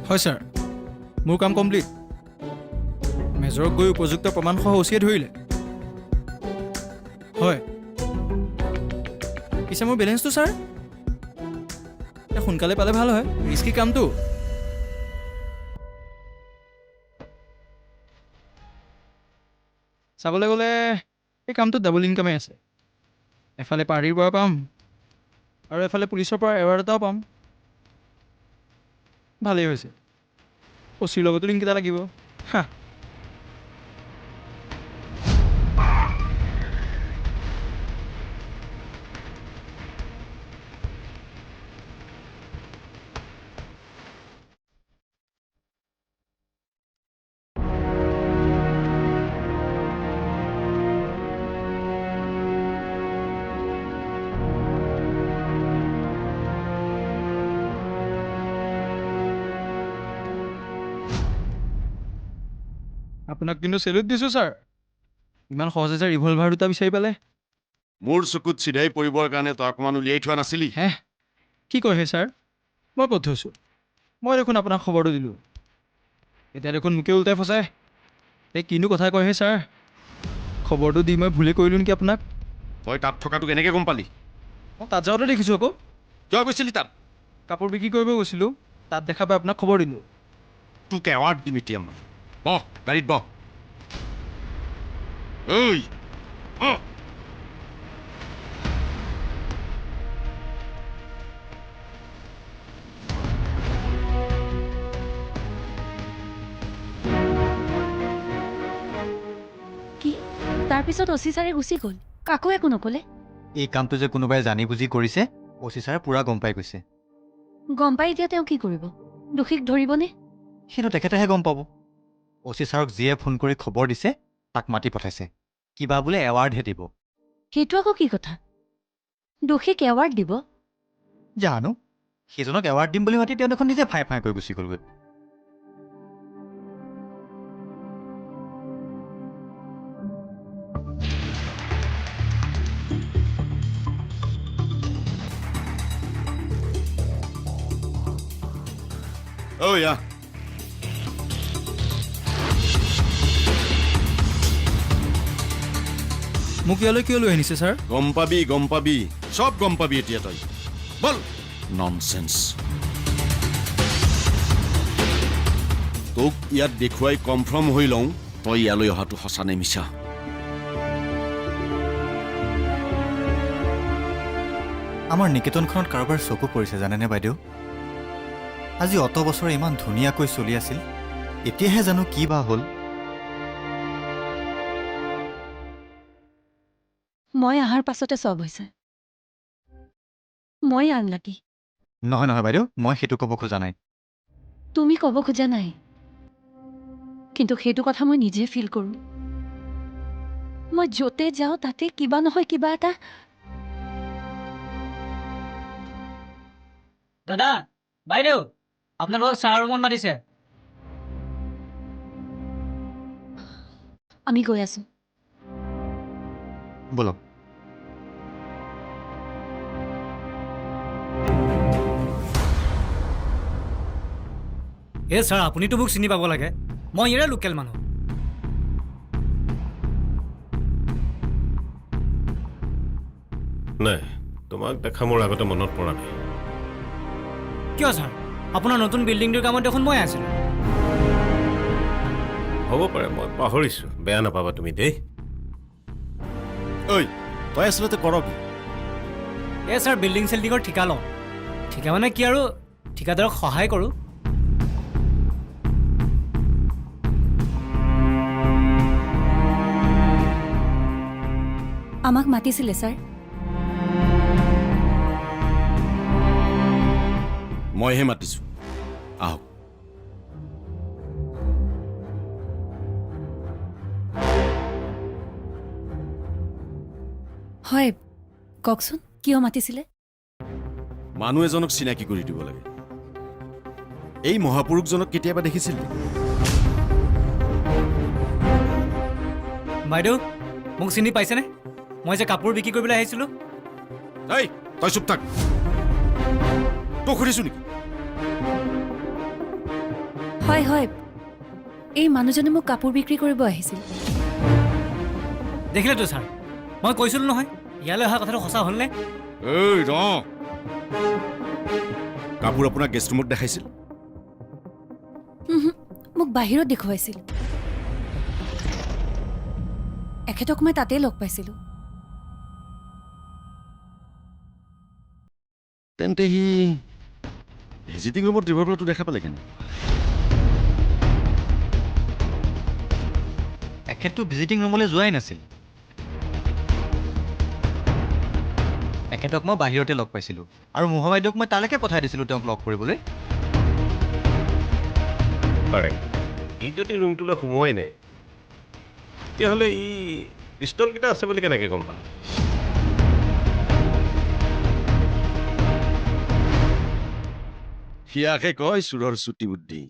হয় ছাৰ, মোৰ কাম কমপ্লিট। মেজৰক গৈ উপযুক্ত প্ৰমাণসহ অচিয়ে ধৰিলে। হয়, পিছে মোৰ বেলেঞ্চটো ছাৰ সোনকালে পালে ভাল হয়, ৰিস্কি কামটো। চাবলৈ গ'লে এই কামটোত ডাবল ইনকামেই আছে। এফালে পাৰ্টিৰ পৰা পাম আৰু এফালে পুলিচৰ পৰা এৱাৰ্ড এটাও পাম। ভালেই হৈছে, অচিৰ লগতো লিংক এটা লাগিব। হা, আপোনাক কিন্তু চেলুট দিছোঁ ছাৰ, ইমান সহজে যে ৰিভলভাৰ দুটা বিচাৰি পালে। মোৰ চকুত চিধাই পৰিবৰ কাৰণে তই অকণমান উলিয়াই থোৱা নাছিলি? হে, কি কয় হে ছাৰ? মই ক'ত থৈছোঁ? মই দেখোন আপোনাক খবৰটো দিলোঁ, এতিয়া দেখোন মোকে উল্টাই ফচাই। এই কিনো কথা কয় হে ছাৰ? খবৰটো দি মই ভুলেই কৰিলোঁ নেকি আপোনাক? তই তাত থকাটো কেনেকৈ গম পালি? মই তাত যাওঁতে দেখিছোঁ আকৌ। কিয় গৈছিলি তাত? কাপোৰ বিক্ৰী কৰিব গৈছিলোঁ, তাত দেখা পাই আপোনাক খবৰ দিলোঁ। তোক এৱাৰ্ড দিম এতিয়া মই। বহ গাড়ীত বহ। ঐ বহ। কি তাৰপিছত অচি ছাৰে গুচি গ'ল, কাকো একো নকলে? এই কামটো যে কোনোবাই জানি বুজি কৰিছে, অচি ছাৰে পূৰা গম পাই গৈছে। গম পাই এতিয়া তেওঁ কি কৰিব? দোষীক ধৰিবনে? সেইটো তেখেতেহে গম পাব। অচি ছাৰক যিয়ে ফোন কৰি খবৰ দিছে তাক মাতি পঠাইছে, কিবা বোলে এৱাৰ্ডহে দিব। সেইটো আকৌ কি কথা? দোষীক এৱাৰ্ড দিব? জানো, সেইজনক এৱাৰ্ড দিম বুলি মাতি তেওঁ দেখোন নিজে ফাই ফাই কৰি গুচি গ'লগৈ। ঐ আহ। মোক ইয়ালৈ কিয় লৈ আনিছে ছাৰ? গম পাবি চব গম পাবি এতিয়া তই। বল। ননচেন্স। তোক ইয়াত দেখুৱাই কনফাৰ্ম হৈ লওঁ তই ইয়ালৈ অহাটো সঁচা নে মিছা। আমাৰ নিকেতনখনত কাৰোবাৰ চকু পৰিছে জানেনে বাইদেউ? আজি অত বছৰ ইমান ধুনীয়াকৈ চলি আছিল, এতিয়াহে জানো কি বা হ'ল। মই অহাৰ পাছতে চব হৈছে। মই আনলাকি। নহয় নহয় বাইদেউ, মই সেইটো ক'ব খোজা নাই। তুমি ক'ব খোজা নাই, কিন্তু সেইটো কথা মই নিজে ফিল কৰোঁ। মই য'তে যাওঁ তাতে কিবা নহয় কিবা এটা। দাদা, বাইদেউ, আপোনালোকক চাহ ৰুমত মাতিছে। আমি গৈ আছোঁ। বলক। এই ছাৰ, আপুনিতো মোক চিনি পাব লাগে, মই ইয়াৰে লোকেল মানুহ। নাই, তোমাক দেখা মোৰ আগতে মনত পৰা নাই। কিয় ছাৰ, আপোনাৰ নতুন বিল্ডিংটোৰ কামত দেখোন মই আছিলোঁ। হ'ব পাৰে মই পাহৰিছোঁ, বেয়া নাপাবা তুমি দেই। ঐ তই আচলতে কৰ কি? এই ছাৰ, বিল্ডিং চেল্ডিঙৰ ঠিকা লওঁ। ঠিকা মানে কি আৰু, ঠিকাদাৰক সহায় কৰোঁ। আমাক মাতিছিলে ছাৰ। মইহে মাতিছোঁ, আহক। হয়, কওকচোন কিয় মাতিছিলে? মানুহ এজনক চিনাকি কৰি দিব লাগে। এই মহাপুৰুষজনক কেতিয়াবা দেখিছিল? বাইদেউ, মোক চিনি পাইছেনে? মই যে কাপোৰ বিক্ৰী কৰিবলৈ আহিছিলোঁ। এই তই চুপ থাক, তোক সুধিছোঁ নেকি? হয় হয়, এই মানুহজনে মোক কাপোৰ বিক্ৰী কৰিব আহিছিল। দেখিলেতো ছাৰ, মই কৈছিলোঁ নহয় ইয়ালৈ অহা কথাটো সঁচা হ'লনে? এই ৰ কাপোৰ আপোনাক গেষ্ট ৰুমত দেখাইছিল? মোক বাহিৰত দেখুৱাইছিল। এখেতক মই তাতেই লগ পাইছিলোঁ। তেন্তে সি ভিজিটিং ৰুমত ৰিভলভাৰটো দেখা পালে কেনে? এখেতটো ভিজিটিং ৰুমলৈ যোৱাই নাছিল। এখেতক মই বাহিৰতে লগ পাইছিলোঁ আৰু মোহা বাইদেউক মই তালৈকে পঠাই দিছিলোঁ তেওঁক লগ কৰিবলৈ। পাৰে ই যদি ৰুমটোলৈ সোমোৱাই নাই তেতিয়াহ'লে ই পিষ্টলকেইটা আছে বুলি কেনেকৈ গম পাম? সিয়াকে কয় চোৰৰ চুটি বুদ্ধি।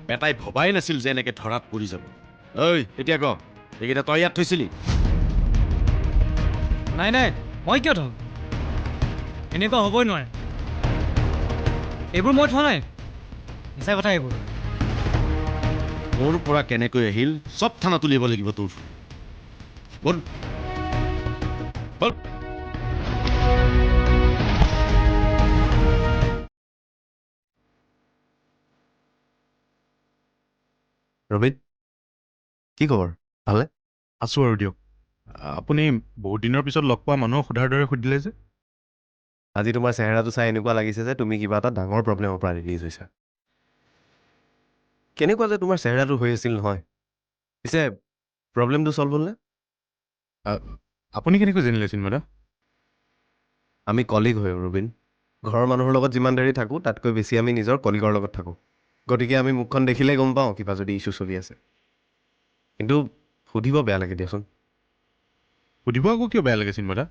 পেটাই ভবাই নাছিল যে এনেকে ধৰাত পৰি যাব। ঐ এতিয়া ক এইকেইটা তই ইয়াত থৈছিলি? নাই নাই, মই কিয় থওঁ? এনেকুৱা হ'বই নোৱাৰে। এইবোৰ মই থোৱা নাই, মিছা কথা এইবোৰ। মোৰ পৰা কেনেকৈ আহিল চব থানা তুলিব লাগিব তোৰ। বল বল। ৰবিত, কি খবৰ? ভালে? আছোঁ আৰু দিয়ক। আপুনি বহুত দিনৰ পিছত লগ পোৱা মানুহক সোধাৰ দৰে সুধিলে যে? আজি তোমাৰ চেহেৰাটো চাই এনেকুৱা লাগিছে যে তুমি কিবা এটা ডাঙৰ প্ৰব্লেমৰ পৰা ৰিলিজ হৈছা। কেনেকুৱা যে তোমাৰ চেহেৰাটো হৈ আছিল নহয়। পিছে প্ৰব্লেমটো চল্ভ হ'লনে? আপুনি কেনেকৈ জানিলে চিন্মদা? আমি কলিগ হৈ ৰবিন। ঘৰৰ মানুহৰ লগত যিমান দেৰি থাকোঁ তাতকৈ বেছি আমি নিজৰ কলিগৰ লগত থাকোঁ। গতিকে আমি মুখখন দেখিলেই গম পাওঁ কিবা যদি ইছ্যু চলি আছে। কিন্তু সুধিব বেয়া লাগে দিয়াচোন। সুধিব আকৌ কিয় বেয়া লাগে চিন্মদা?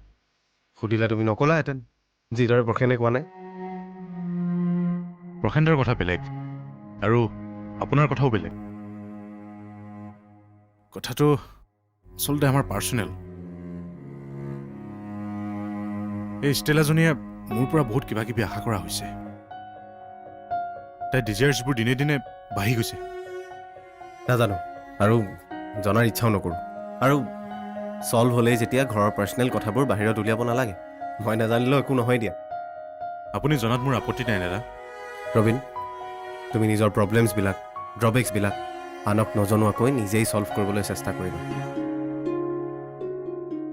সুধিলে তুমি নকলাহেঁতেন, যিদৰে প্ৰসেনে কোৱা নাই। প্ৰসেনদাৰ কথা বেলেগ আৰু আপোনাৰ কথাও বেলেগ। কথাটো আচলতে আমাৰ পাৰ্চনেল। এই ষ্টেলাজনীয়ে মোৰ পৰা বহুত কিবা কিবি আশা কৰা হৈছে। তাই ডিজায়াৰ্ছবোৰ দিনে দিনে বাঢ়ি গৈছে। নাজানো আৰু জনাৰ ইচ্ছাও নকৰোঁ। আৰু চল্ভ হ'লেই যেতিয়া ঘৰৰ পাৰ্চনেল কথাবোৰ বাহিৰত উলিয়াব নালাগে। মই নাজানিলেও একো নহয় দিয়া। আপুনি জনাত মোৰ আপত্তি নাই দাদা। ৰবিন, তুমি নিজৰ প্ৰব্লেমছবিলাক, ড্ৰবেক্সবিলাক আনক নজনোৱাকৈ নিজেই চল্ভ কৰিবলৈ চেষ্টা কৰিবা।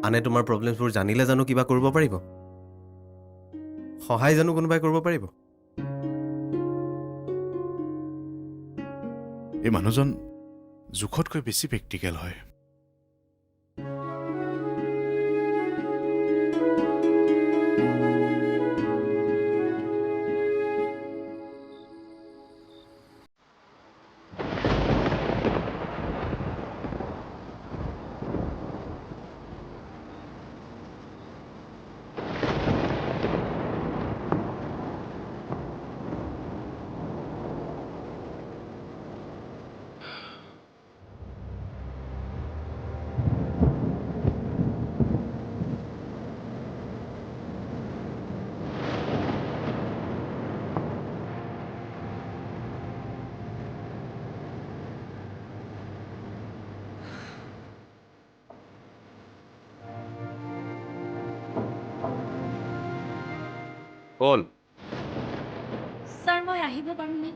আনে তোমাৰ প্ৰব্লেমছবোৰ জানিলে জানো কিবা কৰিব পাৰিব? সহায় জানো কোনোবাই কৰিব পাৰিব? এই মানুহজন জোখতকৈ বেছি প্ৰেক্টিকেল হয়। হ'ল ছাৰ মই আহিব পাৰোঁনে?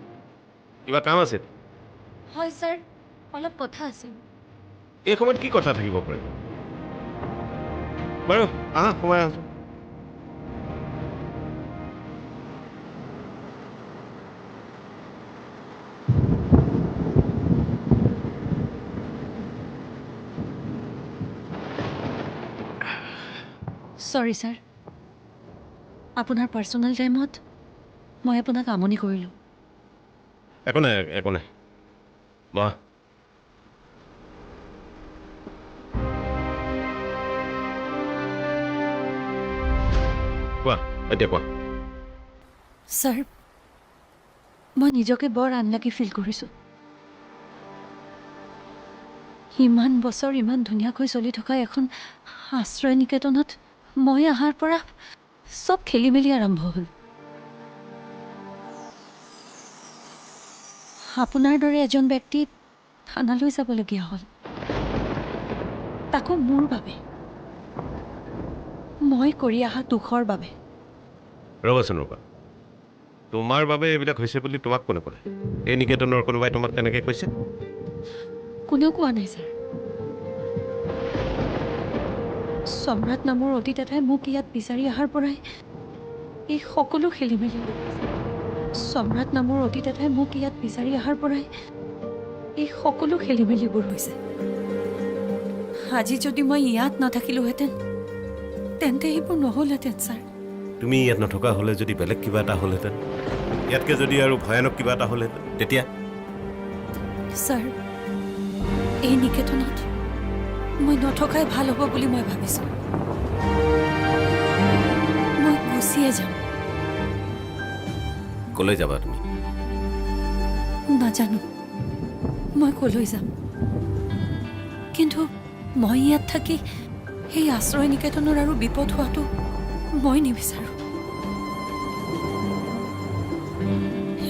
কিবা কাম আছিল? হয় ছাৰ, অলপ কথা আছিল। এই সময়ত কি কথা থাকিব পাৰে? বাৰু আহা সোমাই আছোঁ। চৰি ছাৰ, আপোনাৰ পাৰ্চনেল টাইমত মই আপোনাক আমনি কৰিলোঁ। একো নাই একো নাই, বহা। কোৱা এতিয়া কোৱা। ছাৰ মই নিজকে বৰ আনলাকি ফিল কৰিছোঁ। ইমান বছৰ ইমান ধুনীয়াকৈ চলি থকা এখন আশ্ৰয় নিকেতনত মই অহাৰ পৰা চব খেলি মেলি আৰম্ভ হ'ল। আপোনাৰ দৰে এজন ব্যক্তি থানালৈ যাবলগীয়া হ'ল, তাকো মোৰ বাবে, মই কৰি অহা দুখৰ বাবে। ৰ'বাচোন ৰ'বা, তোমাৰ বাবে এইবিলাক হৈছে বুলি তোমাক কোনে ক'লে? এই নিকেতনৰ কোনোবাই তোমাক তেনেকৈ কৈছে? কোনেও কোৱা নাই ছাৰ। সম্ৰাট নামৰ অতীত এটাই মোক ইয়াত বিচাৰি অহাৰ পৰাই এই সকলো খেলি মেলি হৈ গৈছে। সম্ৰাট নামৰ অতীত এটাই মোক ইয়াত বিচাৰি অহাৰ পৰাই এই সকলো খেলি মেলিবোৰ হৈছে। আজি যদি মই ইয়াত নাথাকিলোহেঁতেন তেন্তে এইবোৰ নহ'লহেঁতেন ছাৰ। তুমি ইয়াত নথকা হ'লে যদি বেলেগ কিবা এটা হ'লহেঁতেন, ইয়াতকৈ যদি আৰু ভয়ানক কিবা এটা হ'লহেঁতেন, তেতিয়া? ছাৰ এই নিকেতনত মই নথকাই ভাল হ'ব বুলি মই ভাবিছোঁ। মই গুচিয়ে যাম। ক'লৈ যাবা তুমি? নাজানো মই ক'লৈ যাম, কিন্তু মই ইয়াত থাকি সেই আশ্ৰয় নিকেতনৰ আৰু বিপদ হোৱাটো মই নিবিচাৰোঁ।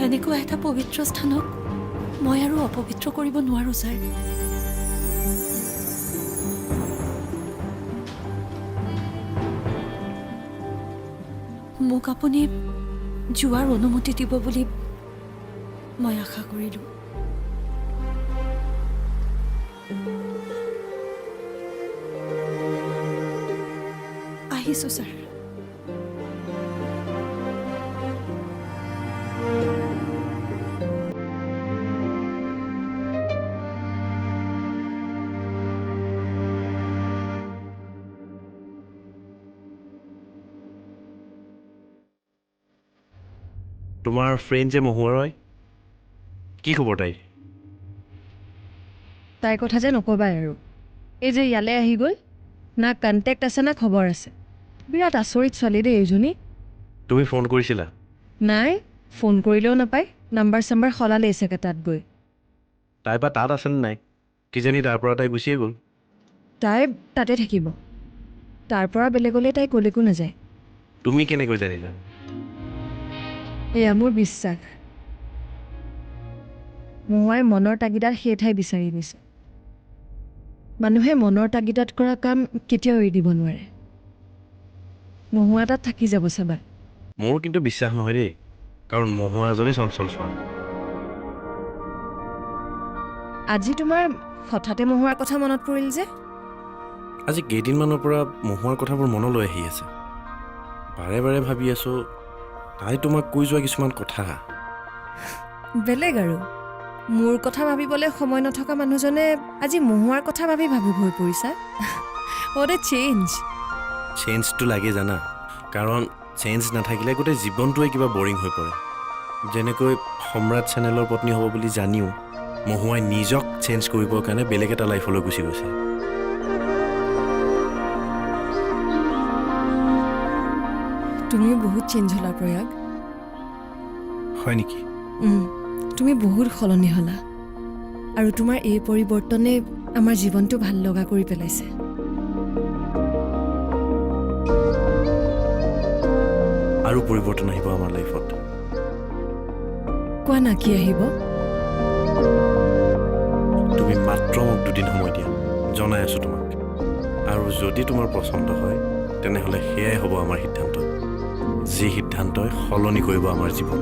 এনেকুৱা এটা পবিত্ৰ স্থানক মই আৰু অপবিত্ৰ কৰিব নোৱাৰোঁ ছাৰ। মোক আপুনি যোৱাৰ অনুমতি দিব বুলি মই আশা কৰিলোঁ। আহিছোঁ ছাৰ। তোমাৰ ফ্ৰেণ্ড যে মহুৱা ৰয়, কি খবৰ তাইৰ? তাইৰ কথা যে নকবাই আৰু। এই যে ইয়ালৈ আহি গ'ল, না কণ্টেক্ট আছে না খবৰ আছে। বিৰাট আচৰিত ছোৱালী দেই এইজনী। তুমি ফোন কৰিছিলা? নাই, ফোন কৰিলেও নাপায়, নাম্বাৰ চাম্বাৰ সলালেই চাগে তাত গৈ। তাই বা তাত আছেনে নাই? কিজানি তাৰ পৰা তাই গুচিয়ে গ'ল। তাই তাতে থাকিব, তাৰ পৰা বেলেগলৈ তাই ক'লৈকো নাযায়। তুমি কেনেকৈ জানিলা? এয়া মোৰ বিশ্বাস। মহুৱাই মনৰ তাগিদাত সেই ঠাই বিচাৰি নিছে। মানুহে মনৰ তাগিদাত কৰা কাম কেতিয়াও এৰি দিব নোৱাৰে। মহুৱা তাত থাকি যাব চাবা। মোৰ কিন্তু বিশ্বাস নহয় দেই, কাৰণ মহুৱা এজনী চঞ্চল ছোৱালী। আজি তোমাৰ হঠাতে মহুৱাৰ কথা মনত পৰিল যে? আজি কেইদিনমানৰ পৰা মহুৱাৰ কথাবোৰ মনলৈ আহি আছে। বাৰে বাৰে ভাবি আছোঁ তাই তোমাক কৈ যোৱা কিছুমান কথা। বেলেগ আৰু মোৰ কথা ভাবিবলৈ সময় নথকা মানুহজনে আজি মহুৱাৰ কথা ভাবি ভাবুক হৈ পৰিছা। What a change. চেঞ্জটো লাগে জানা, কাৰণ চেঞ্জ নাথাকিলে গোটেই জীৱনটোৱে কিবা বৰিং হৈ পৰে। যেনেকৈ সম্ৰাট চেনেলৰ পত্নী হ'ব বুলি জানিও মহুৱাই নিজক চেঞ্জ কৰিবৰ কাৰণে বেলেগ এটা লাইফলৈ গুচি গৈছে। তুমিও বহুত চেঞ্জ হ'লা প্ৰয়াগ। হয় নেকি? তুমি বহুত সলনি হ'লা, আৰু তোমাৰ এই পৰিৱৰ্তনে আমাৰ জীৱনটো ভাল লগা কৰি পেলাইছে। আৰু পৰিৱৰ্তন আহিব আমাৰ লাইফত। কোৱা না কি আহিব? তুমি মাত্ৰ মোক 2 দিন সময় দিয়া, জনাই আছোঁ তোমাক। আৰু যদি তোমাৰ পচন্দ হয় তেনেহ'লে সেয়াই হ'ব আমাৰ সিদ্ধান্ত, যি সিদ্ধান্তই সলনি কৰিব আমাৰ জীৱন।